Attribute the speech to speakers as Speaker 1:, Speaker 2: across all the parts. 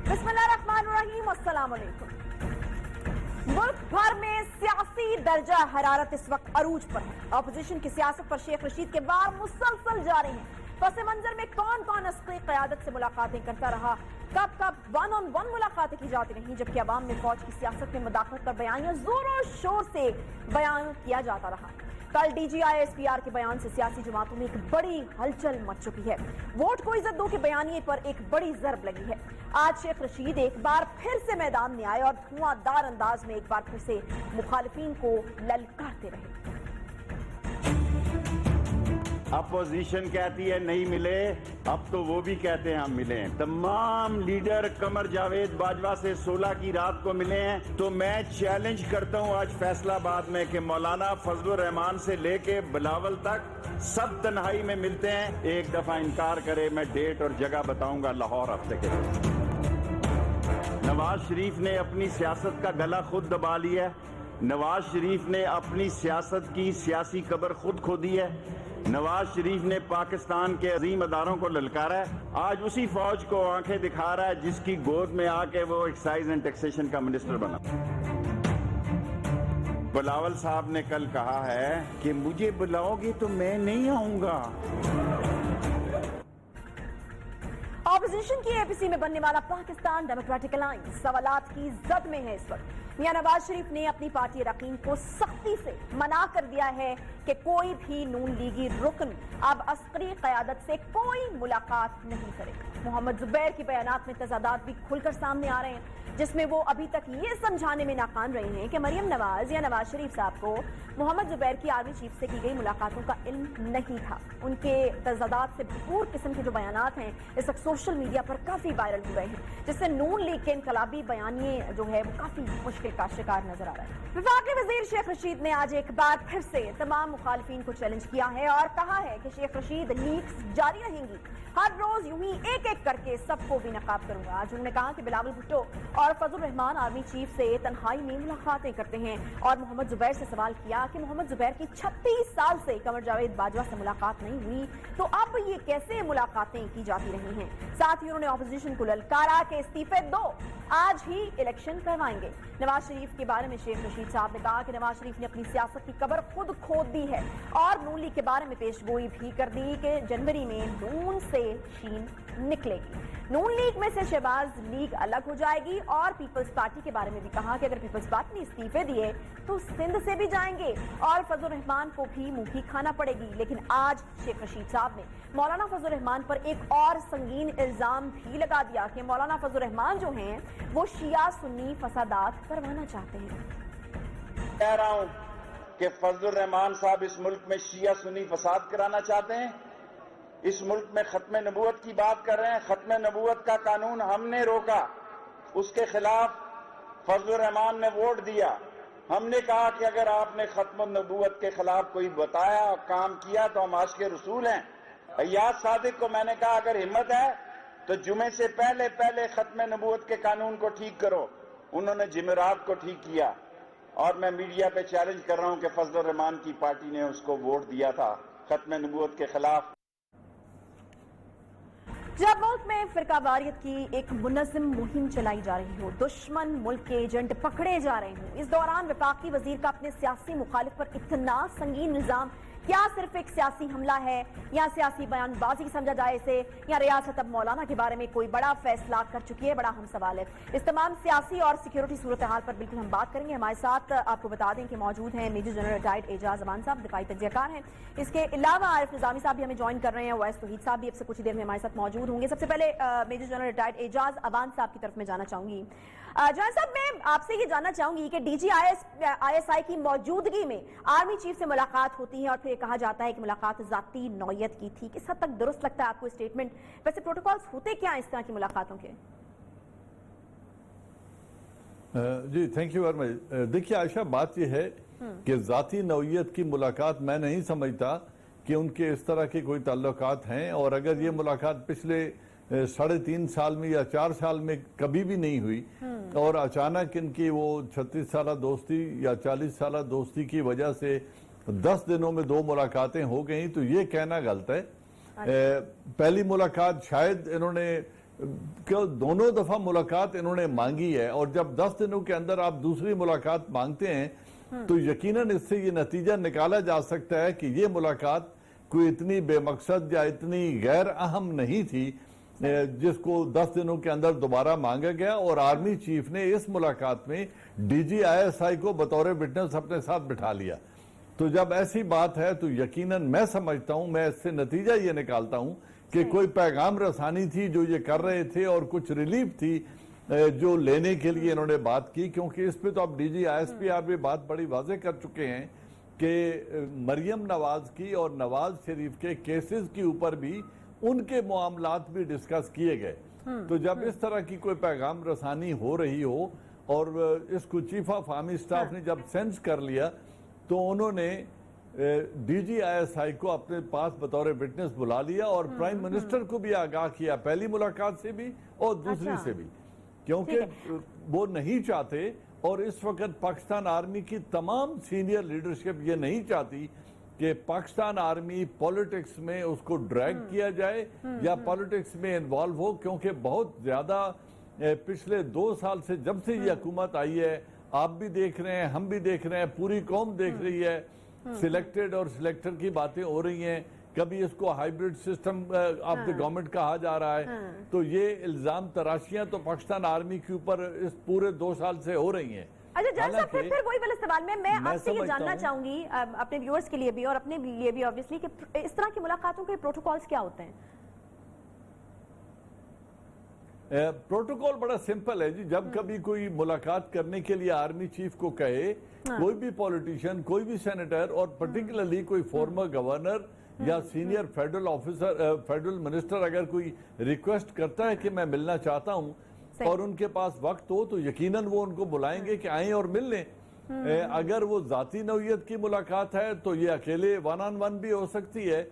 Speaker 1: बिस्मिल्लाहिर्रहमानिर्रहीम, अस्सलाम वालेकुम। मुल्क भर में सियासी दर्जा हरारत इस वक्त अरूज पर है। अपोजिशन की सियासत पर शेख रशीद के वार मुसलसल जारी हैं। पस मंजर में कौन कौन अस्करी क़यादत से मुलाकातें करता रहा, कब कब वन ऑन वन मुलाकातें की जाती रहीं, जबकि अवाम में फौज की सियासत में मुदाखलत पर बयानियां जोरों शोर से बयान किया जाता रहा। कल DGI-SPR के बयान से सियासी जमातों में एक बड़ी हलचल मच चुकी है। वोट को इज्जत दो के बयानिए पर एक बड़ी जरब लगी है। आज शेख रशीद एक बार फिर से मैदान में आए और धुआंधार अंदाज में एक बार फिर से मुखालिफिन को ललकारते रहे।
Speaker 2: अपोजिशन कहती है नहीं मिले, अब तो वो भी कहते हैं हम मिले हैं। तमाम लीडर कमर जावेद बाजवा से 16 की रात को मिले हैं। तो मैं चैलेंज करता हूं आज फैसलाबाद में कि मौलाना फजलुर रहमान से लेके बिलावल तक सब तन्हाई में मिलते हैं। एक दफा इनकार करे, मैं डेट और जगह बताऊंगा, लाहौर हफ्ते के लिए। नवाज शरीफ ने अपनी सियासत का गला खुद दबा लिया है। नवाज शरीफ ने अपनी सियासत की सियासी कब्र खुद खोदी है। नवाज शरीफ ने पाकिस्तान के अजीम अदारों को ललकारा है। आज उसी फौज को आंखें दिखा रहा है जिसकी गोद में आके वो एक्साइज एंड टैक्सेशन का मिनिस्टर बना। बिलावल साहब ने कल कहा है कि मुझे बुलाओगे तो मैं नहीं आऊंगा।
Speaker 1: ऑपोजिशन की APC में बनने वाला पाकिस्तान डेमोक्रेटिक अलायंस सवालात की जद में है इस वक्त। मियां नवाज शरीफ ने अपनी पार्टी अरकान को सख्ती से मना कर दिया है कि कोई भी नून लीगी रुकन अब अस्करी क़यादत से कोई मुलाकात नहीं करेगा। मोहम्मद जुबैर की बयानात में तजादात भी खुलकर सामने आ रहे हैं, जिसमें वो अभी तक ये समझाने में नाकाम रहे हैं कि मरियम नवाज या नवाज शरीफ साहब को मोहम्मद जुबैर की आर्मी चीफ से की गई मुलाकातों का इल्म नहीं था। उनके तजादात से भरपूर किस्म के जो बयानात हैं इस वक्त सोशल मीडिया पर काफी वायरल हुए हैं, जिससे नून लीग के इनकलाबी बयानिए जो है वो काफी मुश्किल का शिकार नजर आ रहा है। वफाकी वजीर शेख रशीद ने आज एक बार फिर से तमाम मुखालिफिन को चैलेंज किया है और कहा है कि शेख रशीद लीक्स जारी रहेंगी। हर रोज यूं ही एक एक करके सबको बेनकाब करूंगा। आज उन्होंने कहा कि बिलावल भुट्टो और फजलुर रहमान आर्मी चीफ से तन्हाई में मुलाकातें करते हैं और मोहम्मद जुबैर से सवाल किया कि मोहम्मद जुबैर की 36 साल से कमर जावेद बाजवा से मुलाकात नहीं हुई, तो अब ये कैसे मुलाकातें की जाती रही हैं। साथ ही उन्होंने ऑपोजिशन को ललकारा कि इस्तीफे दो, आज ही इलेक्शन करवाएंगे। नवाज शरीफ के बारे में शेख रशीद साहब ने कहा कि नवाज शरीफ ने अपनी सियासत की कब्र खुद खोद दी है और नून लीग के बारे में पेशगोई भी कर दी कि जनवरी में नून से शीन निकलेगी। नून लीग में से शहबाज लीग अलग हो जाएगी और पीपल्स पार्टी के बारे में भी कहा कि अगर पीपल्स पार्टी ने इस्तीफे दिए तो सिंध से भी जाएंगे और फजलुर रहमान को भी मुंह की खाना पड़ेगी। लेकिन आज शेख रशीद साहब ने मौलाना फजलुर रहमान पर एक और संगीन इल्जाम भी लगा दिया कि मौलाना फजलुर रहमान जो हैं वो शिया सुन्नी फसादात करवाना चाहते हैं।
Speaker 2: कह रहा हूं कि फजलुर रहमान साहब इस मुल्क में शिया सुन्नी फसाद कराना चाहते हैं। इस मुल्क में खत्म नबूवत की बात कर रहे हैं। खत्म नबूवत का कानून हमने रोका, उसके खिलाफ फजलुर रहमान ने वोट दिया। हमने कहा कि अगर आपने खत्म नबूवत के खिलाफ कोई बताया और काम किया तो हम आशिक़े रसूल हैं। अय्याज सादिक को मैंने कहा अगर हिम्मत है तो जुमे से पहले पहले खत्म नबूवत के कानून को ठीक करो। उन्होंने जुमेरात को ठीक किया और मैं मीडिया पे चैलेंज कर रहा हूं कि फजलुर रहमान की पार्टी ने उसको वोट दिया था खत्म नबूवत के खिलाफ।
Speaker 1: जब मुल्क में फिरकावारियत की एक मुनज़्ज़म मुहिम चलाई जा रही हो, दुश्मन मुल्क के एजेंट पकड़े जा रहे हों, इस दौरान वफाकी वजीर का अपने सियासी मुखालिफ पर इतना संगीन इल्जाम क्या सिर्फ एक सियासी हमला है या सियासी बयानबाजी समझा जाए इसे, या रियासत अब मौलाना के बारे में कोई बड़ा फैसला कर चुकी है? बड़ा हम सवाल है। इस तमाम सियासी और सिक्योरिटी सूरत हाल पर बिल्कुल हम बात करेंगे। हमारे साथ आपको बता दें कि मौजूद हैं मेजर जनरल रिटायर्ड एजाज अमान साहब, दिफाई तज्जियाकार हैं। इसके अलावा आरिफ निजामी साहब भी हमें ज्वाइन कर रहे हैं। वैस तौहीद साहब भी अब से कुछ ही देर में हमारे साथ मौजूद होंगे। सबसे पहले मेजर जनरल रिटायर्ड एजाज अमान साहब की तरफ में जाना चाहूंगी। जहां साहब मैं आपसे ये जानना चाहूंगी कि DGI-SPR की मौजूदगी में आर्मी चीफ से मुलाकात होती है और फिर कहा जाता है कि मुलाकात जाती नौयत की थी। किस हद तक दुरुस्त लगता है आपको स्टेटमेंट? वैसे प्रोटोकॉल्स होते क्या इस तरह की मुलाकातों के?
Speaker 3: जी थैंक यू वेरी मच। देखिए आयशा, बात यह है कि जाती नौयत की मुलाकात मैं नहीं समझता कि उनके इस तरह के कोई ताल्लुकात हैं। और अगर ये मुलाकात पिछले 3.5 साल में या 4 साल में कभी भी नहीं हुई और अचानक इनकी वो 36 साल दोस्ती या 40 साल दोस्ती की वजह से 10 दिनों में 2 मुलाकातें हो गई, तो ये कहना गलत है। पहली मुलाकात शायद इन्होंने दोनों दफा मुलाकात इन्होंने मांगी है, और जब 10 दिनों के अंदर आप दूसरी मुलाकात मांगते हैं तो यकीनन इससे ये नतीजा निकाला जा सकता है कि ये मुलाकात कोई इतनी बेमकसद या इतनी गैर अहम नहीं थी जिसको 10 दिनों के अंदर दोबारा मांगा गया। और आर्मी चीफ ने इस मुलाकात में डीजी ISI को बतौर विटनेस अपने साथ बिठा लिया। तो जब ऐसी बात है तो यकीनन मैं समझता हूं, मैं इससे नतीजा ये निकालता हूं कि कोई पैगाम रसानी थी जो ये कर रहे थे और कुछ रिलीफ थी जो लेने के लिए इन्होंने बात की। क्योंकि इस पे तो अब DG ISPR भी बात बड़ी वाजे कर चुके हैं कि मरियम नवाज की और नवाज शरीफ के केसेस के ऊपर भी उनके मामलात भी डिस्कस किए गए। तो जब इस तरह की कोई पैगाम रसानी हो रही हो और इसको चीफ ऑफ आर्मी स्टाफ ने जब सेंस कर लिया तो उन्होंने DG ISI को अपने पास बतौर विटनेस बुला लिया और प्राइम मिनिस्टर को भी आगाह किया, पहली मुलाकात से भी और दूसरी से भी, क्योंकि वो नहीं चाहते। और इस वक्त पाकिस्तान आर्मी की तमाम सीनियर लीडरशिप ये नहीं चाहती कि पाकिस्तान आर्मी पॉलिटिक्स में उसको ड्रैग किया जाए या पॉलिटिक्स में इन्वॉल्व हो, क्योंकि बहुत ज्यादा पिछले 2 साल से जब से ये हुकूमत आई है, आप भी देख रहे हैं, हम भी देख रहे हैं, पूरी कौम देख रही है, सिलेक्टेड और सिलेक्टर की बातें हो रही हैं। कभी इसको hybrid system of the government कहा जा रहा है। तो ये इल्जाम तराशियां तो पाकिस्तान आर्मी के ऊपर इस पूरे 2 साल से हो रही हैं।
Speaker 1: अच्छा जान साहब, फिर वही वाला सवाल मैं आपसे ये जानना चाहूंगी, अपने व्यूअर्स के लिए भी और अपने लिए भी ऑब्वियसली, कि इस तरह की मुलाकातों के प्रोटोकॉल्स क्या होते हैं?
Speaker 3: प्रोटोकॉल बड़ा सिंपल है जी। जब कभी कोई मुलाकात करने के लिए आर्मी चीफ को कहे कोई भी पॉलिटिशियन, कोई भी सेनेटर और पर्टिकुलरली कोई फॉर्मर गवर्नर या senior federal officer, federal minister अगर कोई रिक्वेस्ट करता है कि मैं मिलना चाहता हूं और उनके पास वक्त हो तो यकीनन वो उनको बुलाएंगे कि आए और मिल लें। अगर वो जाती नौयत की मुलाकात है तो ये अकेले 1-on-1 भी हो सकती है,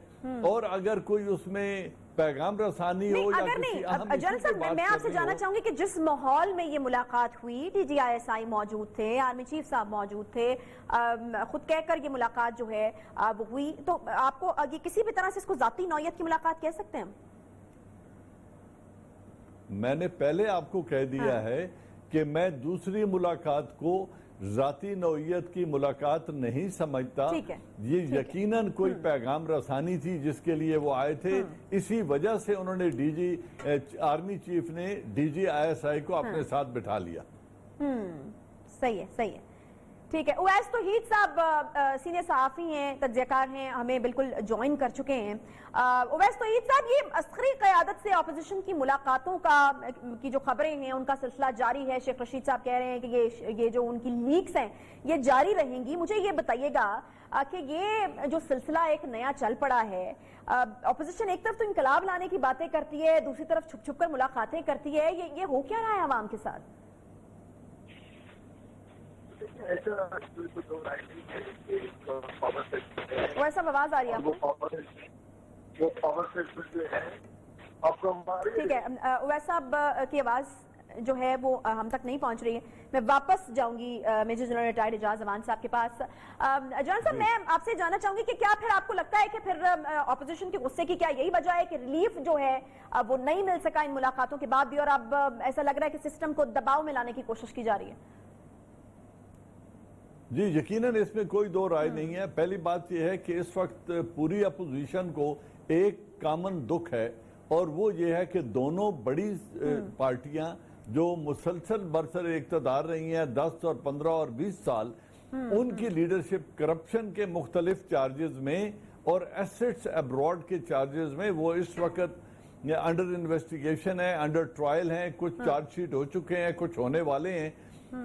Speaker 3: और अगर कोई उसमें पैगाम रसानी हो या किसी अहम
Speaker 1: जनरल साहब, मैं आपसे जानना चाहूंगी कि जिस माहौल में ये मुलाकात हुई, DG ISI मौजूद थे, आर्मी चीफ साहब मौजूद थे, खुद कहकर ये मुलाकात जो है वो हुई, तो आपको ये किसी भी तरह से इसको जाती नौयत की मुलाकात कह सकते हैं?
Speaker 3: मैंने पहले आपको कह दिया है कि मैं दूसरी मुलाकात को जाती नौयत की मुलाकात नहीं समझता। ये यकीनन कोई पैगाम रसानी थी जिसके लिए वो आए थे। इसी वजह से उन्होंने आर्मी चीफ ने DG ISI को अपने साथ बिठा लिया।
Speaker 1: सही है, सही है, ठीक है। उवैस तौहीद साहब सीनियर सहाफ़ी हैं, तज्ज़ियाकार हैं, हमें बिल्कुल ज्वाइन कर चुके हैं। उवैस तौहीद साहब, ये अस्करी क़यादत से ऑपोजिशन की मुलाकातों की जो खबरें हैं उनका सिलसिला जारी है। शेख रशीद साहब कह रहे हैं कि ये जो उनकी लीक्स हैं ये जारी रहेंगी। मुझे ये बताइएगा कि ये जो सिलसिला एक नया चल पड़ा है, ऑपोजिशन एक तरफ तो इनकलाब लाने की बातें करती है, दूसरी तरफ छुप छुप कर मुलाकातें करती है, ये हो क्या रहा है आवाम के साथ? वैसा आवाज आ रही है आपको? ठीक है, वैसा साहब की आवाज जो है वो हम तक नहीं पहुंच रही है। मैं वापस जाऊंगी मेजर जनरल रिटायर्ड एजाज अमान साहब के पास। जनरल साहब, मैं आपसे जानना चाहूंगी कि क्या फिर आपको लगता है कि फिर ऑपोजिशन के गुस्से की क्या यही वजह है कि रिलीफ जो है वो नहीं मिल सका इन मुलाकातों के बाद भी, और अब ऐसा लग रहा है कि सिस्टम को दबाव में लाने की कोशिश की जा रही है?
Speaker 3: जी, यकीनन इसमें कोई दो राय नहीं है। पहली बात यह है कि इस वक्त पूरी अपोजिशन को एक कॉमन दुख है, और वो ये है कि दोनों बड़ी पार्टियां जो मुसलसल बरसर इक़्तिदार रही हैं 10 और 15 और 20 साल, उनकी लीडरशिप करप्शन के मुख्तलिफ चार्जेस में और एसेट्स अब्रॉड के चार्जेस में वो इस वक्त अंडर इन्वेस्टिगेशन है, अंडर ट्रायल हैं, कुछ चार्जशीट हो चुके हैं, कुछ होने वाले हैं।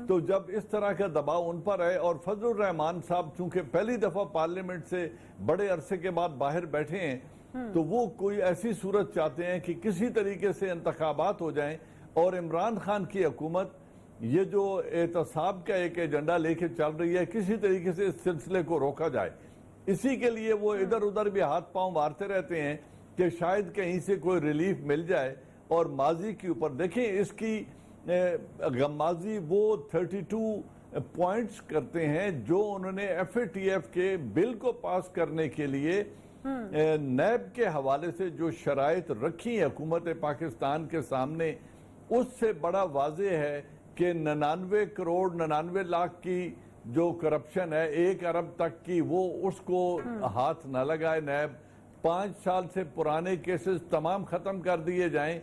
Speaker 3: तो जब इस तरह का दबाव उन पर है, और फजलुर रहमान साहब चूंकि पहली दफा पार्लियामेंट से बड़े अरसे के बाद बाहर बैठे हैं, तो वो कोई ऐसी सूरत चाहते हैं कि किसी तरीके से इंतखाबात हो जाएं और इमरान खान की हुकूमत ये जो एहतसाब का एक एजेंडा लेके चल रही है, किसी तरीके से इस सिलसिले को रोका जाए। इसी के लिए वो इधर उधर भी हाथ पांव मारते रहते हैं कि शायद कहीं से कोई रिलीफ मिल जाए। और माजी के ऊपर देखें, इसकी गम्माजी वो 32 पॉइंट्स करते हैं जो उन्होंने FATF के बिल को पास करने के लिए नैब के हवाले से जो शराइत रखी है हुकूमत पाकिस्तान के सामने, उससे बड़ा वाज़ेह है कि 99 करोड़ 99 लाख की जो करप्शन है 1 अरब तक की, वो उसको हाथ न लगाए नैब। 5 साल से पुराने केसेस तमाम खत्म कर दिए जाएं।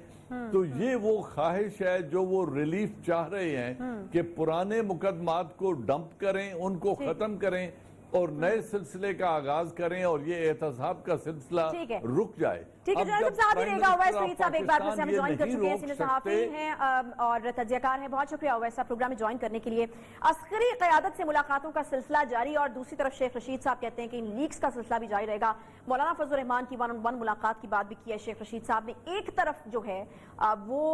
Speaker 3: तो ये वो ख्वाहिश है जो वो रिलीफ चाह रहे हैं कि पुराने मुकदमात को डंप करें, उनको खत्म करें और नए सिलसिले का आगाज करें और ये एहतसाब का सिलसिला रुक जाए।
Speaker 1: ठीक है, जनाब साहब रहेगा ओवैस फरीद साहब एक बार फिर से हमें ज्वाइन कर चुके हैं, सीनियर सहाफ़ी हैं और तजज़ियाकार हैं। बहुत शुक्रिया ओवैस साहब प्रोग्राम में ज्वाइन करने के लिए। अस्करी क़यादत से मुलाकातों का सिलसिला जारी और दूसरी तरफ शेख रशीद साहब कहते हैं कि इन लीक्स का सिलसिला भी जारी रहेगा। मौलाना फजल रहमान की 1-on-1 मुलाकात की बात भी की है शेख रशीद साहब ने। एक तरफ जो है वो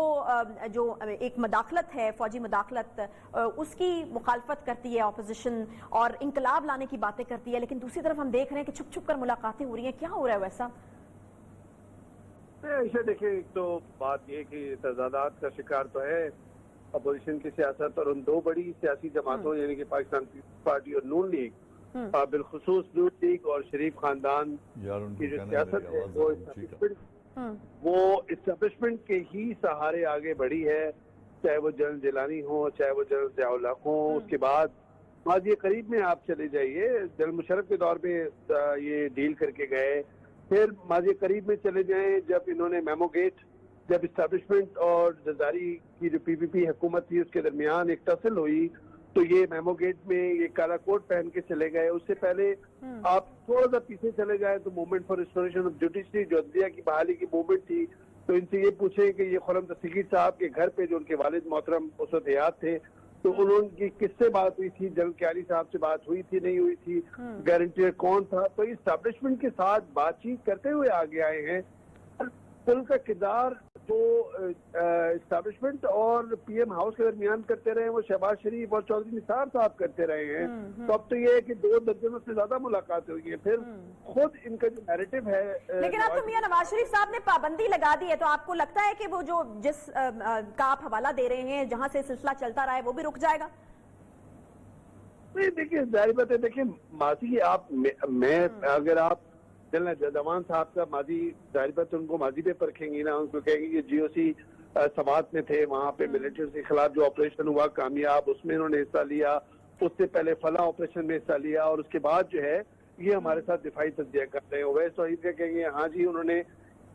Speaker 1: जो एक मदाखलत है, फौजी मदाखलत, उसकी मुखालफत करती है अपोजिशन और इंकलाब लाने की बातें करती है, लेकिन दूसरी तरफ हम देख रहे हैं कि छुप छुप कर मुलाकातें हो रही हैं। क्या हो रहा है वैसा?
Speaker 4: ऐसे देखिए, एक तो बात ये कि तजादात का शिकार तो है अपोजिशन की सियासत और उन दो बड़ी सियासी जमातों यानी कि पाकिस्तान पीपल्स पार्टी और नून लीग, बिलखुसूस नून लीग और शरीफ खानदान की जो सियासत है वो इस्टेब्लिशमेंट के ही सहारे आगे बढ़ी है। चाहे वो जनरल जिलानी हो, चाहे वो जनरल ज़िया-उल हक हो। उसके बाद माज़ी करीब में आप चले जाइए, जनरल मुशर्रफ के दौर में ये डील करके गए। फिर माज़ी करीब में चले जाएं जब इन्होंने मेमोगेट, जब इस्टेब्लिशमेंट और जरदारी की जो पीपीपी हुकूमत थी उसके दरमियान एक टसल हुई, तो ये मेमोगेट में ये काला कोट पहन के चले गए। उससे पहले आप थोड़ा सा पीछे चले गए तो movement for restoration of judiciary, जो अदलिया की बहाली की मूवमेंट थी, तो इनसे ये पूछे कि ये खुर्रम दस्तगीर साहब के घर पे जो उनके वालिद मोहतरम उस वक्त हयात थे, तो उन्होंने किससे बात हुई थी, जनरल क्यारी साहब से बात हुई थी, नहीं हुई थी, गारंटियर कौन था? तो इस्टेब्लिशमेंट के साथ बातचीत करते हुए आगे आए हैं। पुल का किरदार जो इस्टेब्लिशमेंट और पीएम हाउस के दरमियान करते रहे वो शहबाज शरीफ और चौधरी निसार साहब करते रहे हैं। तो अब तो ये है कि 2 दर्जनों से ज्यादा मुलाकात हुई है। फिर खुद इनका जो नैरेटिव है,
Speaker 1: लेकिन अब तो मियां नवाज शरीफ साहब ने पाबंदी लगा दी है, तो आपको लगता है कि वो जो जिस का आप हवाला दे रहे हैं जहां से सिलसिला चलता रहा है वो भी रुक जाएगा?
Speaker 4: नहीं, देखिए जाहिर बात है, देखिए माजी आप मैं अगर आप जवान साहब का माजी, जाहिर बात उनको माजी पे परखेंगी ना, उनको कहेंगे कि जीओसी समात में थे, वहाँ पे मिलिटेंट्स के खिलाफ जो ऑपरेशन हुआ कामयाब, उसमें इन्होंने हिस्सा लिया। उससे पहले फला ऑपरेशन में हिस्सा लिया और उसके बाद जो है ये हमारे साथ दिफाई तज्जिया कर रहे हैं। ओवैस तौहीद का कहेंगे हाँ जी उन्होंने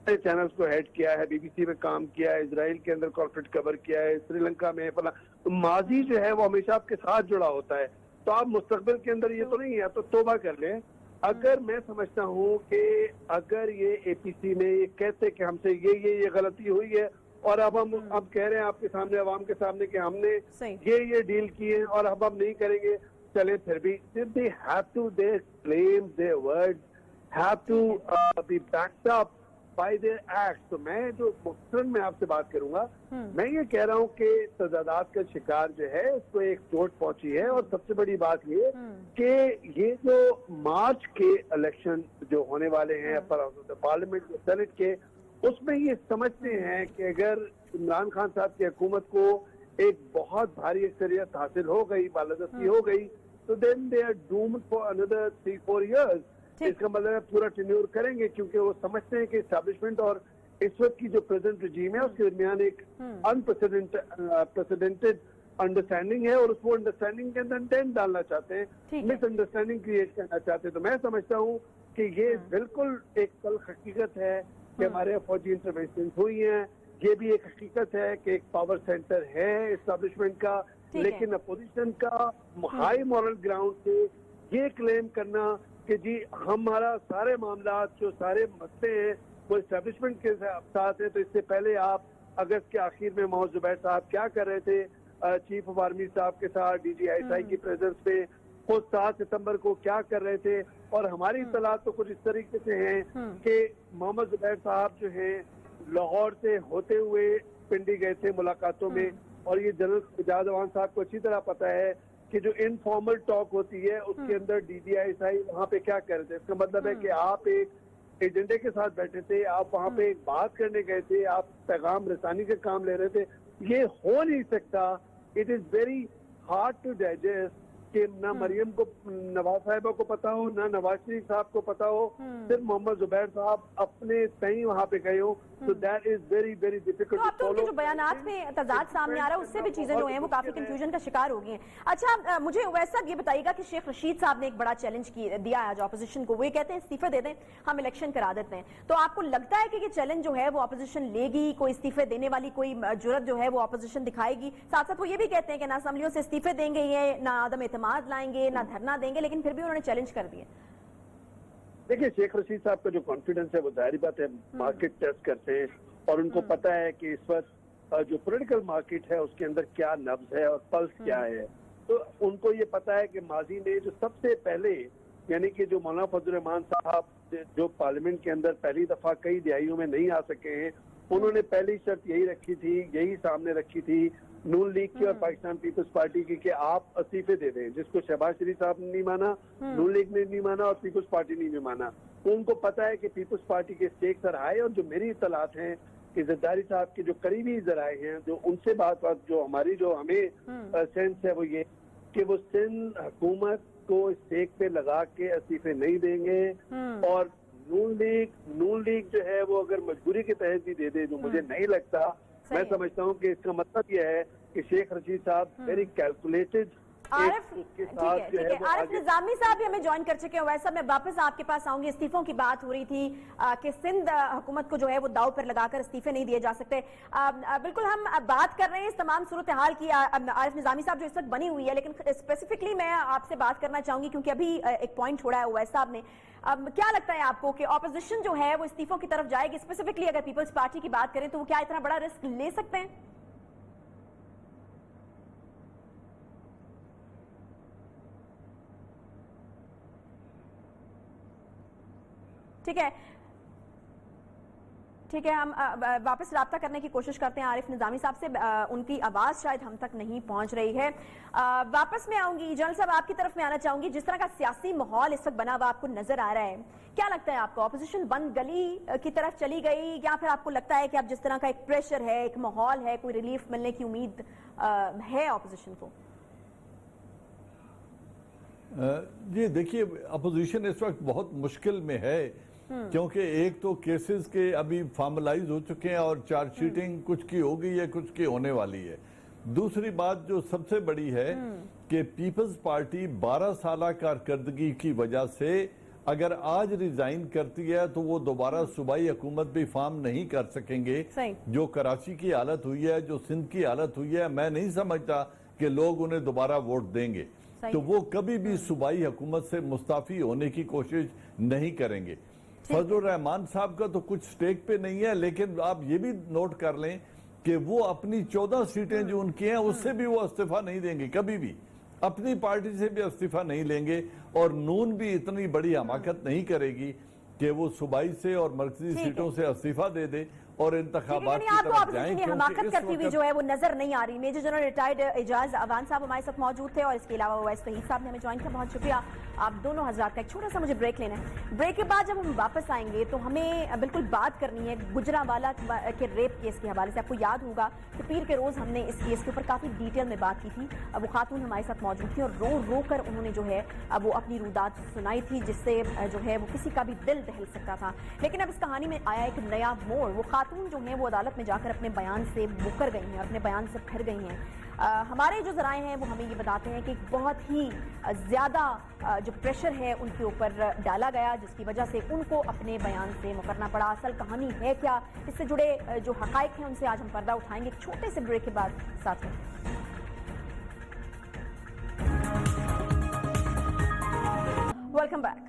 Speaker 4: चैनल्स को हेड किया है, बीबीसी में काम किया है, इजराइल के अंदर कॉर्पोरेट कवर किया है, श्रीलंका में फला। तो माजी जो है वो हमेशा आपके साथ जुड़ा होता है। तो आप मुस्तकबिल के अंदर ये तो नहीं है, तो तौबा कर लें। अगर मैं समझता हूँ कि अगर ये एपीसी में ये कहते कि हमसे ये गलती हुई है और अब हम अब कह रहे हैं आपके सामने, अवाम के सामने कि हमने ये डील की है और अब हम नहीं करेंगे, चले फिर भी they have to they claim their words have to be backed up by their acts. तो मैं जो मुख्तसर में आपसे बात करूंगा, मैं ये कह रहा हूँ कि तजादात का शिकार जो है उसको एक चोट पहुंची है। और सबसे बड़ी बात ये कि ये जो मार्च के इलेक्शन जो होने वाले हैं पार्लियामेंट के, सेनेट के, उसमें ये समझते हैं कि अगर इमरान खान साहब की हुकूमत को एक बहुत भारी अक्सरियत हासिल हो गई, बालादस्ती हो गई, तो then they are doomed for another 3-4 years. इसका मतलब है पूरा टेन्योर करेंगे, क्योंकि वो समझते हैं कि एस्टैब्लिशमेंट और इस वक्त की जो प्रेजेंट रजीम है उसके दरमियान एक अनप्रेसिडेंटेड अंडरस्टैंडिंग है और उसको अंडरस्टैंडिंग के अंदर इंटेंट डालना चाहते हैं, मिसअंडरस्टैंडिंग क्रिएट करना चाहते हैं। तो मैं समझता हूँ कि ये बिल्कुल एक कल हकीकत है कि हमारे फौजी इंटरवेंशन हुई हैं। ये भी एक हकीकत है कि एक पावर सेंटर है एस्टैब्लिशमेंट का, लेकिन अपोजिशन का हाई मॉरल ग्राउंड से ये क्लेम करना कि जी हमारा सारे मामला जो सारे मसले हैं वो एस्टैब्लिशमेंट के साथ है। तो इससे पहले आप अगस्त के आखिर में मोहम्मद जुबैर साहब क्या कर रहे थे चीफ ऑफ आर्मी साहब के साथ DGI की प्रेजेंस में, खुद 7 सितंबर को क्या कर रहे थे। और हमारी इत्तलात तो कुछ इस तरीके से हैं कि मोहम्मद जुबैर साहब जो हैं लाहौर से होते हुए पिंडी गए थे मुलाकातों में, और ये जनरल इजाज अवान साहब को अच्छी तरह पता है कि जो इनफॉर्मल टॉक होती है उसके अंदर DGI वहाँ पे क्या कर रहे थे। इसका मतलब है कि आप एक एजेंडे के साथ बैठे थे, आप वहाँ पे एक बात करने गए थे, आप पैगाम रसानी के काम ले रहे थे। ये हो नहीं सकता। It is very hard to digest कि ना मरियम को, नवाज साहिबा को पता हो, ना नवाज शरीफ साहब को पता हो, सिर्फ मोहम्मद जुबैर साहब अपने तय वहाँ पे गए हो, तो that is very very difficult.
Speaker 1: तो अब तो उनके जो बयानात में तजाद सामने आ रहा है उससे भी चीजें जो हैं वो काफी कंफ्यूजन का शिकार हो गई हैं। अच्छा, मुझे वैसा ये बताइएगा कि शेख रशीद साहब ने एक बड़ा चैलेंज दिया है आज ऑपोजिशन को, वो ये कहते हैं इस्तीफे दे दें, हम इलेक्शन करा देते हैं। तो आपको लगता है कि ये चैलेंज जो है वो ऑपोजिशन लेगी, कोई इस्तीफे देने वाली कोई जुर्रत जो है वो ऑपोजिशन दिखाएगी? साथ साथ वो ये भी कहते हैं कि ना असम्बलियों से इस्तीफे देंगे, ये ना आदम एतमाद लाएंगे, ना धरना देंगे, लेकिन फिर भी उन्होंने चैलेंज कर दिया।
Speaker 4: देखिए, शेख रशीद साहब का जो कॉन्फिडेंस है वो जाहिर बात है मार्केट टेस्ट करते हैं, और उनको पता है कि इस वक्त जो पॉलिटिकल मार्केट है उसके अंदर क्या नब्ज है और पल्स क्या है। तो उनको ये पता है कि माजी में जो सबसे पहले, यानी कि जो मौलाना फजल रहमान साहब जो पार्लियामेंट के अंदर पहली दफा कई दिहाइयों में नहीं आ सके हैं, उन्होंने पहली शर्त यही रखी थी, यही सामने रखी थी नून लीग की और पाकिस्तान पीपल्स पार्टी की, कि आप इस्तीफे दे दें, जिसको शहबाज शरीफ साहब ने नहीं माना, नून लीग ने नहीं माना और पीपल्स पार्टी ने नहीं माना। तो उनको पता है कि पीपल्स पार्टी के स्टेक सर आए, और जो मेरी इतलात हैं कि जरदारी साहब के जो करीबी जराए हैं, जो उनसे बात जो हमारी जो हमें सेंस है वो ये कि वो सिंध हुकूमत को स्टेक पे लगा के इस्तीफे नहीं देंगे, और नून लीग जो है वो अगर मजबूरी के तहत भी दे दे, जो मुझे नहीं लगता, मैं समझता हूँ कि इसका मतलब यह है कि शेख रशीद साहब वेरी कैलकुलेटेड।
Speaker 1: आरिफ, ठीक है, आरिफ निजामी साहब भी हमें ज्वाइन कर चुके हैं। वैसा मैं वापस आपके पास आऊंगी। इस्तीफों की बात हो रही थी कि सिंध हुकूमत को जो है वो दाव पर लगाकर इस्तीफे नहीं दिए जा सकते। बिल्कुल हम बात कर रहे हैं इस तमाम सूरत हाल की। आरिफ निजामी साहब जो इस वक्त बनी हुई है, लेकिन स्पेसिफिकली मैं आपसे बात करना चाहूंगी क्योंकि अभी एक पॉइंट छोड़ा है उवैस साहब ने। क्या लगता है आपको कि ऑपोजिशन जो है वो इस्तीफों की तरफ जाएगी? स्पेसिफिकली अगर पीपल्स पार्टी की बात करें तो वो क्या इतना बड़ा रिस्क ले सकते हैं? ठीक है, हम वापस राब्ता करने की कोशिश करते हैं आरिफ निजामी साहब से। उनकी आवाज शायद हम तक नहीं पहुंच रही है। वापस मैं आऊंगी, जनरल साहब आपकी तरफ में आना चाहूंगी। जिस तरह का सियासी माहौल इस वक्त बना हुआ आपको नजर आ रहा है, क्या लगता है आपको ऑपोजिशन बंद गली की तरफ चली गई, या फिर आपको लगता है कि अब जिस तरह का एक प्रेशर है, एक माहौल है, कोई रिलीफ मिलने की उम्मीद है ऑपोजिशन को?
Speaker 3: जी देखिए, अपोजिशन इस वक्त बहुत मुश्किल में है, क्योंकि एक तो केसेस के अभी फॉर्मलाइज हो चुके हैं और चार्जशीटिंग कुछ की हो गई है, कुछ की होने वाली है। दूसरी बात जो सबसे बड़ी है कि पीपल्स पार्टी 12 साल कारकर्दगी की वजह से अगर आज रिजाइन करती है तो वो दोबारा सूबाई हुकूमत भी फॉर्म नहीं कर सकेंगे। जो कराची की हालत हुई है, जो सिंध की हालत हुई है, मैं नहीं समझता कि लोग उन्हें दोबारा वोट देंगे। तो वो कभी भी सूबाई हुकूमत से मुस्ताफी होने की कोशिश नहीं करेंगे। फजलुर रहमान साहब का तो कुछ स्टेक पे नहीं है, लेकिन आप ये भी नोट कर लें कि वो अपनी 14 सीटें जो उनकी हैं उससे भी वो इस्तीफा नहीं देंगे, कभी भी अपनी पार्टी से भी इस्तीफा नहीं लेंगे। और नून भी इतनी बड़ी हमाकत नहीं करेगी कि वो सूबाई से और मरकजी सीटों से इस्तीफा दे दे और इंतखाबात की तरफ जाएं।
Speaker 1: हमाकत करती हुई जो है वो नजर नहीं आ रही। Major general retired Ejaz Awan साहब हमारे साथ मौजूद थे, और इसके अलावा उवैस फहीद साहब ने हमें ज्वाइन किया। बहुत शुक्रिया आप दोनों हजरात का। एक छोटा सा मुझे ब्रेक लेना है। ब्रेक के बाद जब हम वापस आएंगे तो हमें बिल्कुल बात करनी है गुजरांवाला के रेप केस के हवाले से। आपको याद होगा कि पीर के रोज हमने इस केस के ऊपर काफी डिटेल में बात की थी। वो खातून हमारे साथ मौजूद थी और रो रो कर उन्होंने जो है वो अपनी रुदात सुनाई थी, जिससे जो है वो किसी का भी दिल दहल सकता था। लेकिन अब इस कहानी में आया एक नया मोड़। वो खातून जो है वो अदालत में जाकर अपने बयान से मुकर गई हैं, अपने बयान से फिर गई हैं। हमारे जो जराए हैं वो हमें ये बताते हैं कि बहुत ही ज़्यादा जो प्रेशर है उनके ऊपर डाला गया, जिसकी वजह से उनको अपने बयान से मुकरना पड़ा। असल कहानी है क्या, इससे जुड़े जो हकाइक हैं उनसे आज हम पर्दा उठाएंगे एक छोटे से ब्रेक के बाद। साथ में वेलकम बैक।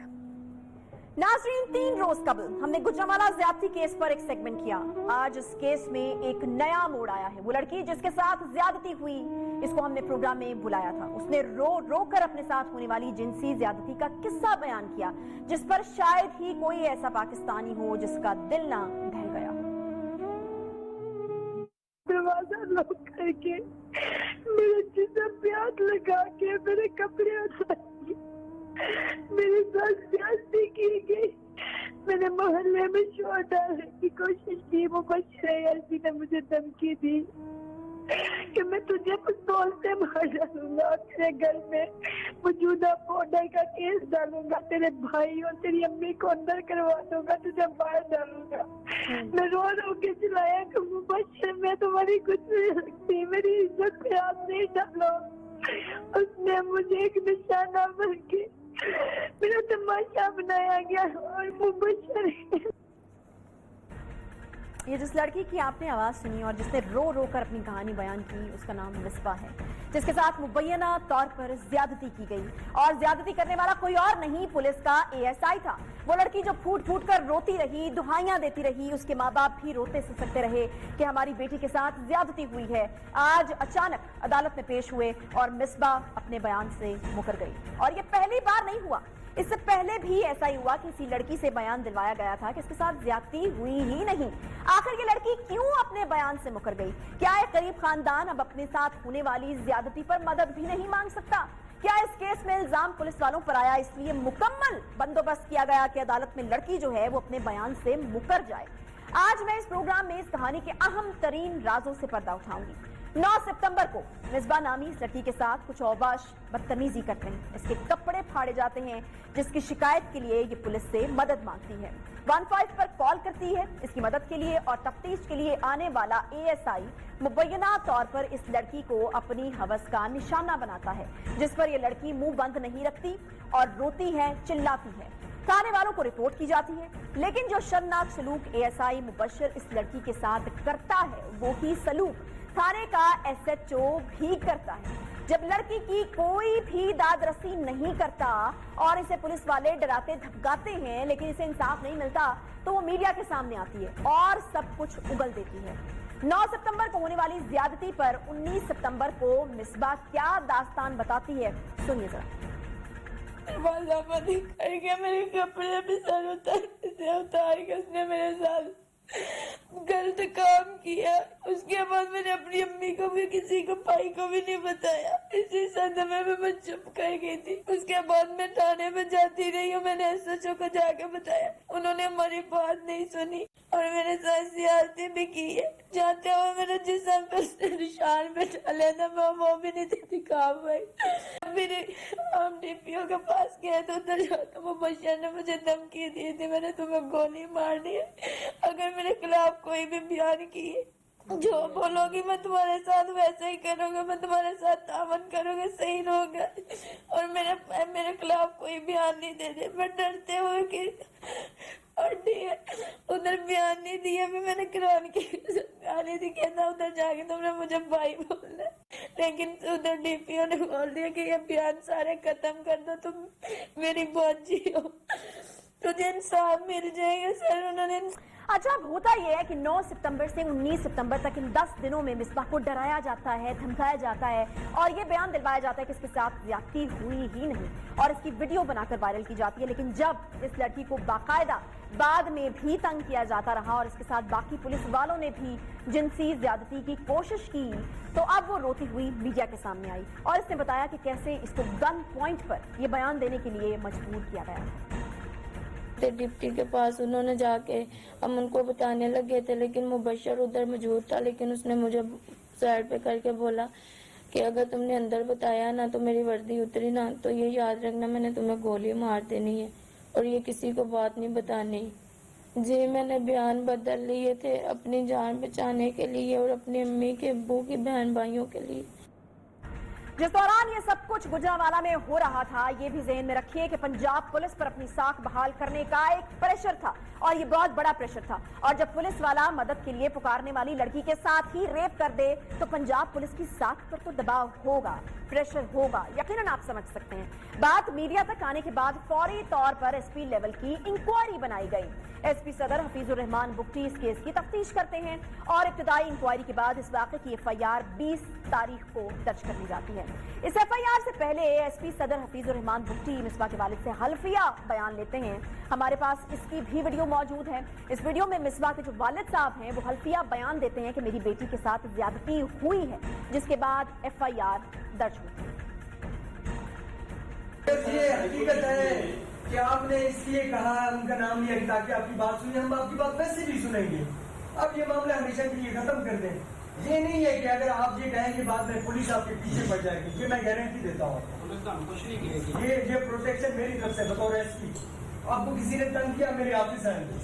Speaker 1: नाज़रीन, 3 रोज कबल हमने गुजरांवाला ज्यादती केस पर एक सेगमेंट किया। आज इस केस में एक नया मोड़ आया है। वो लड़की जिसके साथ ज्यादती हुई, इसको हमने प्रोग्राम में बुलाया था। उसने रो रो कर अपने साथ होने वाली जिनसी ज्यादती का किस्सा बयान किया, जिस पर शायद ही कोई ऐसा पाकिस्तानी हो जिसका दिल ना दहल गया हो।
Speaker 5: दरवाजा लॉक करके मेरे जिस्म पे हाथ लगा के मेरे कपड़े उतार मेरे साथ ज्यादती की गई। मैंने मोहल्ले में शोर डालने की कोशिश की, वो कुछ ऐसी ने मुझे धमकी दी कि मैं तुझे पिस्तौल से मार डालूंगा, तेरे घर में मौजूदा पाउडर का केस डालूंगा, तेरे भाई और तेरी अम्मी को अंदर करवा दूंगा, तुझे बाहर डालूंगा। मैं रो रो के चिल्लाया कि मुबश्शिर मैं तुम्हारी कुछ नहीं लगती, मेरी इज्जत पे हाथ नहीं डालो। उसने मुझे एक निशाना बन के मेरा तमाशा बनाया गया और मुबश्शिर।
Speaker 1: ये जिस लड़की की आपने आवाज सुनी और जिसने रो रो कर अपनी कहानी बयान की, उसका नाम मिसबा है, जिसके साथ मुबैना तौर पर ज्यादती की गई और ज्यादती करने वाला कोई और नहीं पुलिस का एएसआई था। वो लड़की जो फूट फूट कर रोती रही, दुहाइयां देती रही, उसके माँ बाप भी रोते सिसकते रहे कि हमारी बेटी के साथ ज्यादती हुई है, आज अचानक अदालत में पेश हुए और मिसबा अपने बयान से मुकर गई। और ये पहली बार नहीं हुआ, इससे पहले भी ऐसा ही हुआ कि किसी लड़की से बयान दिलवाया गया था कि इसके साथ ज्यादती हुई ही नहीं। आखिर ये लड़की क्यों अपने बयान से मुकर गई? क्या एक गरीब खानदान अब अपने साथ होने वाली ज्यादती पर मदद भी नहीं मांग सकता? क्या इस केस में इल्जाम पुलिस वालों पर आया इसलिए मुकम्मल बंदोबस्त किया गया कि अदालत में लड़की जो है वो अपने बयान से मुकर जाए? आज मैं इस प्रोग्राम में इस कहानी के अहम तरीन राजों से पर्दा उठाऊंगी। 9 सितंबर को मिसबा नामी इस लड़की के साथ कुछ औबाश बदतमीजी करते हैं, इसके कपड़े फाड़े जाते हैं, जिसकी शिकायत के लिए ये पुलिस से मदद मांगती है, 15 पर कॉल करती है इसकी मदद के लिए और तफ्तीश के लिए आने वाला एएसआई मुबैना तौर पर इस लड़की को अपनी हवस का निशाना बनाता है, जिस पर यह लड़की मुंह बंद नहीं रखती और रोती है, चिल्लाती है। थाने वालों को रिपोर्ट की जाती है, लेकिन जो शर्मनाक सलूक एएसआई मुबश्शिर इस लड़की के साथ करता है वो ही सलूक थाने का एसएचओ भी करता है। जब लड़की की कोई भी दाद रसी नहीं करता और इसे पुलिस वाले डराते धमकाते हैं लेकिन इसे इंसाफ नहीं मिलता, तो वो मीडिया के सामने आती है और सब कुछ उगल देती है। 9 सितंबर को होने वाली ज्यादती पर 19 सितंबर को मिसबा क्या दास्तान बताती है, सुनिए जरा।
Speaker 5: करके मेरे कपड़े भी सर उतार के उसने मेरे साथ गलत काम किया। उसके बाद मैंने अपनी अम्मी को भी, किसी को, भाई को भी नहीं बताया। इसी सदमे में मैं चुप कर गई थी। उसके बाद मैं थाने में जाती रही हूँ, मैंने एसएचओ को जाके बताया, उन्होंने हमारी बात नहीं सुनी और मेरे साथ ज्यादती भी की है। जाते हुए मेरे जिस्म पे निशान पे डाले था, मैं वो भी नहीं दिखा पाई। फिर हम डीपीओ के पास गए तो उधर जाकर मुबश्शिर ने मुझे धमकी दी थी, मैंने तुम्हें गोली मारनी है अगर मेरे खिलाफ कोई भी बयान किए, जो बोलोगी मैं तुम्हारे साथ वैसे ही करूंगा, मैं तुम्हारे साथ तावन करूंगा, सही होगा। और मेरे खिलाफ कोई बयान नहीं दे दे। मैं डरते हुए कि और उधर बयान नहीं दिया, मैंने कुरान की गाली दी, कहता उधर जाके तुमने मुझे भाई बोलना, लेकिन उधर डीपीओ ने बोल दिया कि ये बयान सारे खत्म कर दो, तुम मेरी बच्ची हो, तुझे इंसाफ मिल जाएगा। सर उन्होंने
Speaker 1: अच्छा, अब होता यह है कि 9 सितंबर से 19 सितंबर तक इन 10 दिनों में मिसबा को डराया जाता है, धमकाया जाता है और ये बयान दिलवाया जाता है कि इसके साथ ज्यादती हुई ही नहीं और इसकी वीडियो बनाकर वायरल की जाती है। लेकिन जब इस लड़की को बाकायदा बाद में भी तंग किया जाता रहा और इसके साथ बाकी पुलिस वालों ने भी जिनसी ज्यादती की कोशिश की, तो अब वो रोती हुई मीडिया के सामने आई और इसने बताया कि कैसे इसको गन पॉइंट पर ये बयान देने के लिए मजबूर किया गया।
Speaker 6: डिप्टी के पास उन्होंने जाके हम उनको बताने लगे थे, लेकिन मुबश्शिर उधर मौजूद था, लेकिन उसने मुझे साइड पे करके बोला कि अगर तुमने अंदर बताया ना तो मेरी वर्दी उतरी ना तो ये याद रखना मैंने तुम्हें गोली मार देनी है और ये किसी को बात नहीं बतानी। जी मैंने बयान बदल लिए थे अपनी जान बचाने के लिए और अपनी अम्मी के, अब्बू की, बहन भाइयों के लिए।
Speaker 1: जिस दौरान ये सब कुछ गुजरांवाला में हो रहा था, ये भी ज़हन में रखिए कि पंजाब पुलिस पर अपनी साख बहाल करने का एक प्रेशर था और ये बहुत बड़ा प्रेशर था। और जब पुलिस वाला मदद के लिए पुकारने वाली लड़की के साथ ही रेप कर दे तो पंजाब पुलिस की साख पर तो दबाव होगा, प्रेशर होगा, यकीनन आप समझ सकते हैं। बात मीडिया तक आने के बाद फौरी तौर पर एसपी लेवल की इंक्वायरी बनाई गई। एसपी सदर हफीजुर रहमान बुख्ती इस केस की तफ्तीश करते हैं और इब्तिदाई इंक्वायरी के बाद इस वाक़े की एफआईआर 20 तारीख को दर्ज कर ली जाती है। इस एफआईआर से पहले एसपी सदर हफीजुर रहमान बुख्ती मिसबा के वालिद से हल्फिया बयान लेते हैं। हमारे पास इसकी भी वीडियो मौजूद है। इस वीडियो में मिसबा के जो वालिद साहब हैं वो हल्फिया बयान देते हैं कि मेरी बेटी के साथ ज्यादती हुई है, जिसके बाद एफआईआर दर्ज हुई।
Speaker 7: ये हकीकत है कि आपने इसलिए कहा, उनका नाम लिया ताकि आपकी बात सुने, हम आपकी बात वैसे भी सुनेंगे। अब ये मामला हमेशा के लिए खत्म कर दें। ये नहीं है कि अगर आप ये कहेंगे बाद में पुलिस आपके पीछे पड़ जाएगी, ये मैं गारंटी देता हूँ आपको। ये प्रोटेक्शन मेरी तरफ से बतौर एसपी। आपको किसी ने तंग किया, मेरे ऑफिस आएंगे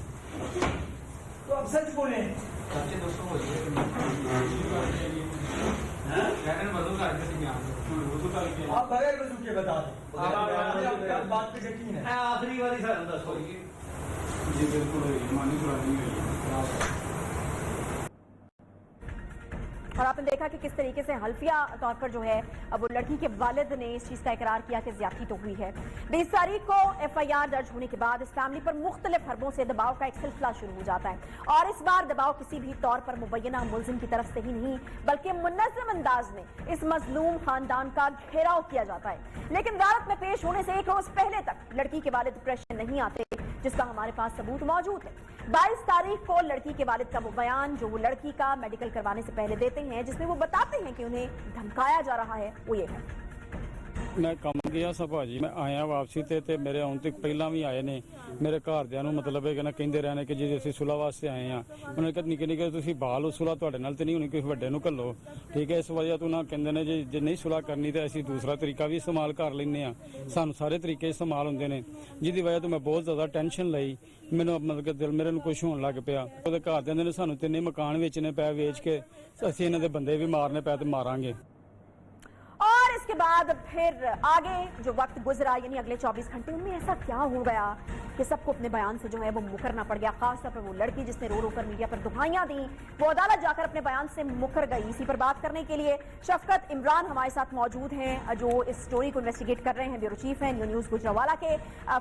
Speaker 7: तो आप सच बोले। आप बगैर वजू के बता दें, आप बात पे यकीन है।
Speaker 8: आखिरी वाली जी बिल्कुल।
Speaker 1: और आपने देखा कि किस तरीके से हल्फिया तौर पर जो है अब वो लड़की के वालिद ने इस चीज का इकरार किया कि ज्यादती तो हुई है। 20 तारीख को एफआईआर दर्ज होने के बाद इस फैमिली पर मुख्तलिफ हरबों से दबाव का एक सिलसिला शुरू हो जाता है और इस बार दबाव किसी भी तौर पर मुबैना मुलजिम की तरफ से ही नहीं बल्कि मुनज़्ज़म अंदाज में इस मजलूम खानदान का घेराव किया जाता है। लेकिन अदालत में पेश होने से एक रोज पहले तक लड़की के वालिद प्रेशर नहीं आते, जिसका हमारे पास सबूत मौजूद है। 22 तारीख को लड़की के वालिद का वो बयान जो वो लड़की का मेडिकल करवाने से पहले देते हैं, जिसमें वो बताते हैं कि उन्हें धमकाया जा रहा है, वो ये है।
Speaker 9: मैं काम गया सा भाजी, मैं आया वापसी ते मेरे आउण तक पहला भी आए ने मेरे घरदिਆਂ ਨੂੰ मतलब है कि ਕਹਿੰਦੇ रहने कि जी ਅਸੀਂ ਸੁਲਾ ਵਾਸਤੇ ਆਏ ਆ। ਉਹਨਾਂ ਨੇ ਨਿੱਕੇ ਨਿੱਕੇ ਤੁਸੀਂ ਬਾਲ ਸੁਲਾ ਤੁਹਾਡੇ ਨਾਲ ਤੇ ਨਹੀਂ ਹੋਣੀ, ਕਿਸੇ ਵੱਡੇ ਨੂੰ ਘੱਲੋ, ਠੀਕ ਹੈ। ਇਸ ਵਜ੍ਹਾ ਤੋਂ ਨਾ ਕਹਿੰਦੇ ਨੇ ਜੇ ਨਹੀਂ ਸੁਲਾ ਕਰਨੀ ਤੇ ਅਸੀਂ ਦੂਸਰਾ ਤਰੀਕਾ ਵੀ ਇਸਤੇਮਾਲ ਕਰ ਲੈਂਦੇ ਆ। ਸਾਨੂੰ ਸਾਰੇ ਤਰੀਕੇ ਇਸਤੇਮਾਲ ਹੁੰਦੇ ਨੇ, ਜਿਹਦੀ ਵਜ੍ਹਾ ਤੋਂ ਮੈਂ ਬਹੁਤ ਜ਼ਿਆਦਾ ਟੈਨਸ਼ਨ ਲਈ। ਮੈਨੂੰ ਮਤਲਬ ਕਿ ਦਿਲ ਮੇਰੇ ਨੂੰ ਕੁਝ ਹੋਣ ਲੱਗ ਪਿਆ। ਉਹਦੇ ਘਰਦਿਆਂ ਨੇ ਸਾਨੂੰ ਤਿੰਨੇ ਮਕਾਨ ਵੇਚਣੇ ਪਏ, ਵੇਚ ਕੇ ਅਸੀਂ ਇਹਨਾਂ ਦੇ ਬੰਦੇ ਵੀ ਮਾਰਨੇ ਪਏ ਤੇ मारांगे।
Speaker 1: और इसके बाद फिर आगे जो वक्त गुजरा यानी अगले 24 घंटे उनमें ऐसा क्या हो गया कि सबको अपने बयान से जो है वो मुकरना पड़ गया। खासतौर पर वो लड़की जिसने रो रो कर मीडिया पर दुहाइयां दी, वो अदालत जाकर अपने बयान से मुकर गई। इसी पर बात करने के लिए शफकत इमरान हमारे साथ मौजूद हैं, जो इस स्टोरी को इन्वेस्टिगेट कर रहे हैं, ब्यूरो चीफ हैं न्यूज़ गुजरावाला के।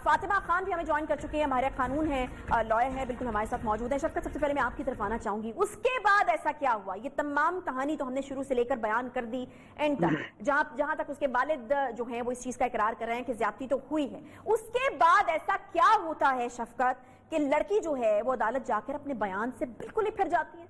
Speaker 1: फातिमा खान भी हमें ज्वाइन कर चुके हैं, हमारे कानून है, लॉयर है, बिल्कुल हमारे साथ मौजूद है। शफकत, सबसे पहले मैं आपकी तरफ आना चाहूंगी, उसके बाद ऐसा क्या हुआ? ये तमाम कहानी तो हमने शुरू से लेकर बयान कर दी एंड तक, जहां तक उसके वालिद जो हैं वो इस चीज का इकरार कर रहे हैं कि ज्यादती तो हुई है। उसके बाद ऐसा क्या होता है शफकत कि लड़की जो है वो अदालत जाकर अपने बयान से बिल्कुल ही फिर जाती है?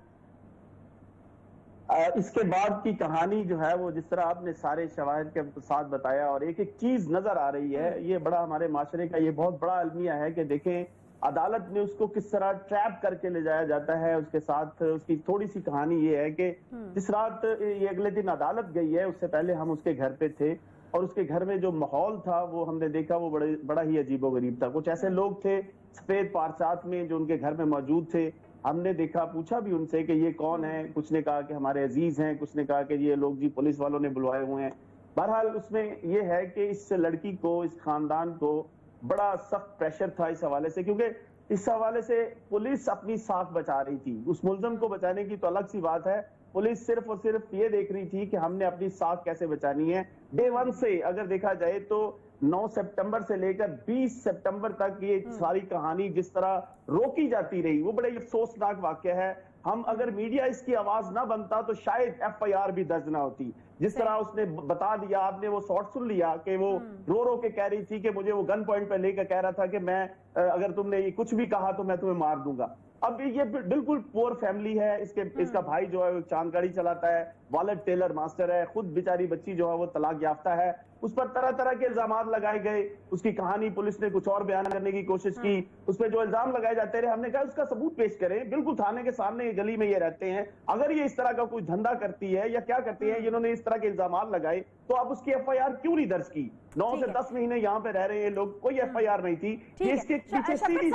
Speaker 10: इसके बाद की कहानी जो है वो जिस तरह आपने सारे शवाहिद के साथ बताया और एक एक चीज नजर आ रही है, ये बड़ा हमारे माशरे का ये बहुत बड़ा अलमिया है कि देखें अदालत में उसको किस तरह ट्रैप करके ले जाया जाता है। उसके साथ उसकी थोड़ी सी कहानी ये है कि जिस रात ये अगले दिन अदालत गई है, उससे पहले हम उसके घर पे थे और उसके घर में जो माहौल था वो हमने देखा वो बड़ा ही अजीबोगरीब था। कुछ ऐसे लोग थे सफेद पारचात में जो उनके घर में मौजूद थे। हमने देखा, पूछा भी उनसे कि ये कौन है, कुछ ने कहा कि हमारे अजीज हैं, कुछ ने कहा कि ये लोग जी पुलिस वालों ने बुलवाए हुए हैं। बहरहाल उसमें ये है कि इस लड़की को, इस खानदान को बड़ा सख्त प्रेशर था इस हवाले से, क्योंकि इस हवाले से पुलिस अपनी साख बचा रही थी। उस मुल्ज़िम को बचाने की तो अलग सी बात है, पुलिस सिर्फ और सिर्फ ये देख रही थी कि हमने अपनी साख कैसे बचानी है। डे 1 से अगर देखा जाए तो 9 सितंबर से लेकर 20 सितंबर तक ये सारी कहानी जिस तरह रोकी जाती रही, वो बड़ा अफसोसनाक वाकया है। हम अगर मीडिया इसकी आवाज ना बनता तो शायद एफआईआर भी दर्ज ना होती। जिस तरह उसने बता दिया, आपने वो शॉट सुन लिया कि वो रो रो के कह रही थी कि मुझे वो गन पॉइंट पे लेकर कह रहा था कि मैं अगर तुमने ये कुछ भी कहा तो मैं तुम्हें मार दूंगा। अब ये बिल्कुल पुअर फैमिली है। इसका भाई जो है वो चांद गाड़ी चलाता है, वालिद टेलर मास्टर है, खुद बेचारी बच्ची जो है वो तलाक याफ्ता है। उस पर तरह तरह के इल्जाम लगाए गए। उसकी कहानी पुलिस ने कुछ और बयान करने की कोशिश की, उस पर जो इल्जाम लगाए जाते रहे, हमने कहा उसका सबूत पेश करें। बिल्कुल थाने के सामने गली में ये रहते हैं, अगर ये इस तरह का कोई धंधा करती है या क्या करती है, जिन्होंने इस तरह के इल्जाम लगाए, तो आप उसकी एफआईआर क्यों नहीं दर्ज की? 9 से 10 महीने यहाँ पे रह रहे हैं लोग, कोई एफआईआर नहीं थी। इसके पीछे सीधी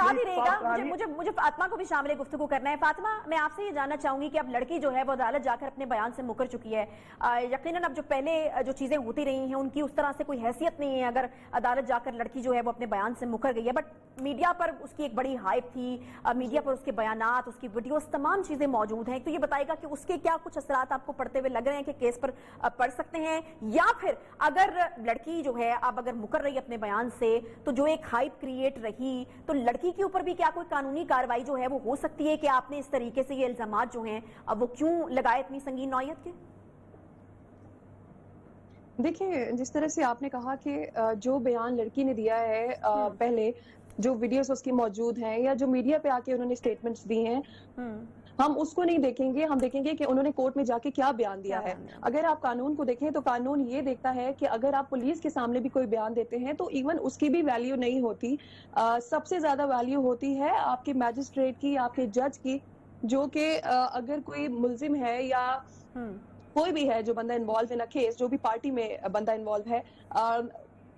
Speaker 1: मुझे फातिमा को भी शामिल गुफ्तगू करना है। फातिमा, मैं आपसे ये जानना चाहूंगी कि अब लड़की जो है वो अदालत जाकर अपने बयान से मुकर चुकी है। यकीनन अब जो पहले जो चीजें होती रही हैं उनकी उस तरह से कोई हैसियत नहीं है अगर अदालत जाकर लड़की जो है वो अपने बयान से मुकर गई है, बट मीडिया पर उसकी एक बड़ी हाइप थी, मीडिया पर उसके बयानात, उसकी वीडियोस, तमाम चीजें मौजूद हैं। तो ये बताएगा कि उसके क्या कुछ असरात आपको पड़ते हुए लग रहे हैं कि केस पर पड़ सकते हैं, या फिर अगर लड़की जो है अब अगर मुकर रही अपने बयान से तो जो एक हाइप क्रिएट रही, तो लड़की के ऊपर भी क्या कोई कानूनी कार्रवाई जो है वो हो सकती है कि आपने इस तरीके से ये इल्जामात जो हैं अब वो क्यों लगाए इतनी संगीन नौयत के?
Speaker 11: देखिए, जिस तरह से आपने कहा कि जो बयान लड़की ने दिया है पहले, जो वीडियोस उसकी मौजूद हैं या जो मीडिया पे आके उन्होंने स्टेटमेंट्स दी हैं, हम उसको नहीं देखेंगे। हम देखेंगे कि उन्होंने कोर्ट में जाके क्या बयान दिया है। अगर आप कानून को देखें तो कानून ये देखता है कि अगर आप पुलिस के सामने भी कोई बयान देते हैं तो इवन उसकी भी वैल्यू नहीं होती। सबसे ज्यादा वैल्यू होती है आपके मैजिस्ट्रेट की, आपके जज की, जो कि अगर कोई मुल्जिम है या कोई भी है जो बंदा इन्वॉल्व इन अ केस, जो भी पार्टी में बंदा इन्वॉल्व है,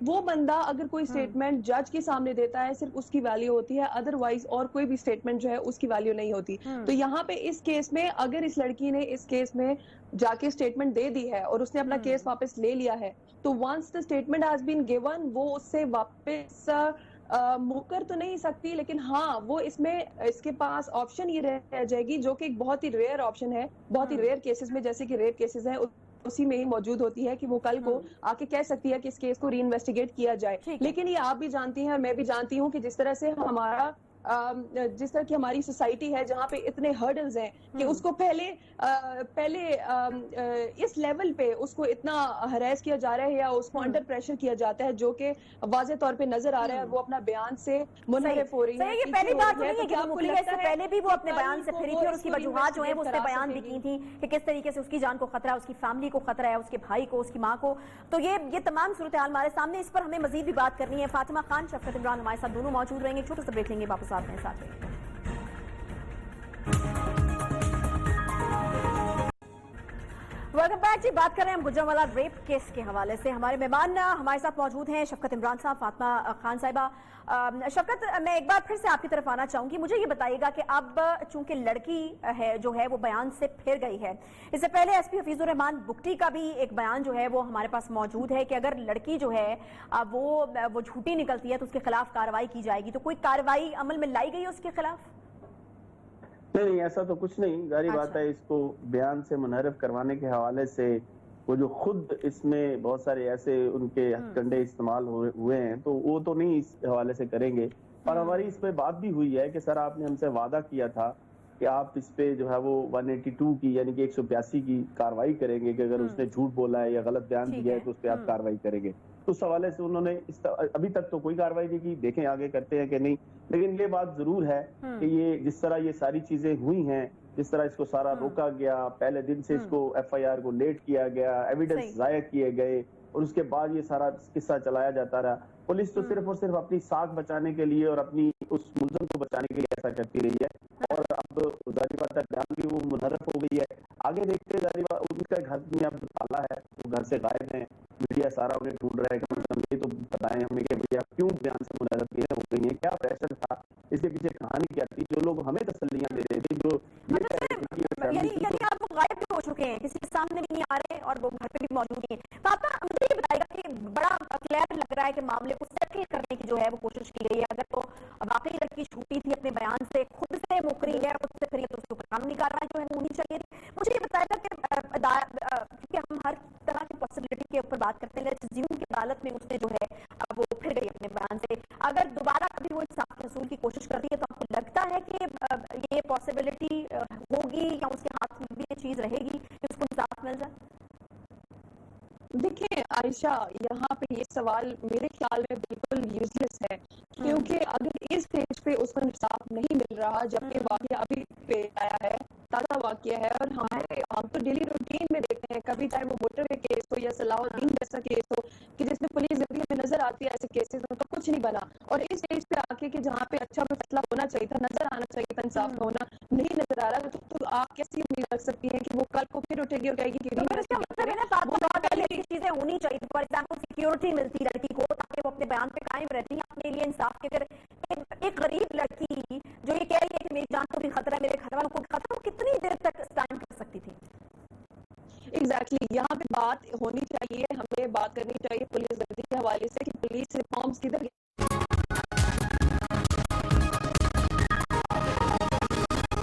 Speaker 11: वो बंदा अगर कोई स्टेटमेंट जज के सामने देता है सिर्फ उसकी वैल्यू होती है, अदरवाइज और कोई भी स्टेटमेंट जो है उसकी वैल्यू नहीं होती। तो यहाँ पे इस केस में अगर इस लड़की ने इस केस में जाके स्टेटमेंट दे दी है और उसने अपना केस वापस ले लिया है, तो once the statement has been given, वो उससे वापस मुकर तो नहीं सकती, लेकिन हाँ वो इसमें इसके पास ऑप्शन ये रह जाएगी, जो कि एक बहुत ही रेयर ऑप्शन है, बहुत ही रेयर केसेस में, जैसे कि रेयर केसेस है उसी में ही मौजूद होती है कि वो कल को आके कह सकती है कि इस केस को री इन्वेस्टिगेट किया जाए। लेकिन ये आप भी जानती हैं और मैं भी जानती हूँ कि जिस तरह से हमारा जिस तरह की हमारी सोसाइटी है जहाँ पे इतने हर्डल्स हैं कि उसको पहले इस लेवल पे उसको इतना हरास किया जा रहा है या उसको अंडर प्रेशर किया जाता है, जो कि वाज़े तौर पे नजर आ रहा है, वो अपना बयान से मुनहरिफ हो रही है।
Speaker 1: ये पहली बात नहीं है कि मुखलिया से पहले भी वो अपने बयान से फिरी थी और उसकी वजूहात जो है वो उसने बयान भी की थी कि किस तरीके से उसकी जान को खतरा है, उसकी फैमिली को खतरा है, उसके भाई को, उसकी माँ को। तो ये तमाम सूरत हाल हमारे सामने, इस पर हमें मजीद भी बात करनी है। फातिमा खान, शफकत इमरान हमारे साथ दोनों मौजूद रहेंगे। छोटा सा ब्रेक लेंगे, वापस आते हैं साथ में। वेलकम बैक जी। बात कर रहे हैं हम गुजरांवाला रेप केस के हवाले से। हमारे मेहमान हमारे साथ मौजूद हैं शफकत इमरान साहब, फातिमा खान साहिबा। शफकत, मैं एक बार फिर से आपकी तरफ आना चाहूंगी। मुझे ये बताइएगा कि अब चूंकि लड़की है जो है वो बयान से फिर गई है, इससे पहले एसपी हफीजुर रहमान बुगटी का भी एक बयान जो है वो हमारे पास मौजूद है कि अगर लड़की जो है वो झूठी निकलती है तो उसके खिलाफ कार्रवाई की जाएगी। तो कोई कार्रवाई अमल में लाई गई है उसके खिलाफ?
Speaker 10: नहीं, ऐसा तो कुछ नहीं। जारी बात है, इसको बयान से मुनहरिफ करवाने के हवाले से वो जो खुद इसमें बहुत सारे ऐसे उनके हथकंडे इस्तेमाल हुए हैं, तो वो तो नहीं इस हवाले से करेंगे। और हमारी इस पे बात भी हुई है कि सर आपने हमसे वादा किया था कि आप इस पे जो है वो 182 की यानी कि 182 की कार्रवाई करेंगे कि अगर उसने झूठ बोला है या गलत बयान दिया है तो उस पर आप कार्रवाई करेंगे। तो उस हवाले से उन्होंने अभी तक तो कोई कार्रवाई नहीं की, देखें आगे करते हैं कि नहीं। लेकिन ये बात जरूर है कि ये जिस तरह ये सारी चीजें हुई हैं, जिस तरह इसको सारा रोका गया, पहले दिन से इसको FIR को लेट किया गया, एविडेंस जाया किए गए और उसके बाद ये सारा किस्सा चलाया जाता रहा। पुलिस तो सिर्फ और सिर्फ अपनी साख बचाने के लिए और अपनी उस मुलजम को बचाने के लिए ऐसा करती रही है। और अब जारी बात है बयान भी वो मुनहरफ हो गई है। आगे देखते जारी बात, उनका घर में अब ताला है, वो घर से गायब है, मीडिया सारा उन्हें ढूंढ रहा है कि मतलब ये तो बताएं हमें कि भैया क्यों बयान से मुनहरफ हो गई है, क्या प्रेशर था, इसके पीछे कहानी क्या थी, जो लोग हमें तसल्लियां दे रहे थे, जो
Speaker 1: यानी आप वो गायब भी हो चुके हैं, किसी के सामने नहीं आ रहे और वो घर पे भी मौजूद नहीं है। पापा, मुझे ये बताएगा कि बड़ा क्लियर लग रहा है कि मामले को सेटल करने की जो है वो कोशिश की गई है। अगर तो वाकई लड़की छूटी थी, अपने बयान से खुद से मुकरी है, खुद से फिर तो उसको कानूनी कार्रवाई जो है वो होनी चाहिए थी। मुझे ये बताएगा कि क्योंकि हम हर तरह की पॉसिबिलिटी के ऊपर बात करते हैं, लेट्स की अदालत में उसने जो है वो फिर गई अपने बयान से, अगर दोबारा कभी वो इंसाफ के असूल की कोशिश करती है तो आपको लगता है कि ये पॉसिबिलिटी होगी या उसके हाथ में भी ये चीज रहेगी कि उसको इंसाफ मिल जाए?
Speaker 11: देखिए आयशा, यहाँ पे ये सवाल मेरे ख्याल में बिल्कुल यूजलेस है, क्योंकि अगर इस स्टेज पे उसको इंसाफ नहीं मिल रहा, जबकि वाकया अभी पे आया है, ताज़ा वाकया है, और हम तो डेली रूटीन में देखते हैं, कभी चाहे वो मोटरवे केस हो या सलाहुद्दीन जैसा केस हो कि जिसमें पुलिस जल्दी में नजर आती है, ऐसे केसेस में तो कुछ नहीं बना। और इस स्टेज पे आके कि जहाँ पे अच्छा फैसला होना चाहिए था, नजर आना चाहिए था, इंसाफ का होना नहीं नजर आ रहा, तो आप कैसी उम्मीद रख सकती हैं कि वो कल को फिर उठेगी और कहेगी कि
Speaker 1: चीजें होनी चाहिए? फॉर एग्जाम्पल सिक्योरिटी मिलती लड़की को ताकि वो अपने बयान पे कायम रहती है अपने लिए इंसाफ के। अगर एक गरीब लड़की जो ये कह रही है कि मेरी जान को भी खतरा है, मेरे घर वालों को भी खतरा, वो कितनी देर तक स्टैंड कर सकती थी?
Speaker 11: एग्जैक्टली यहाँ पे बात होनी चाहिए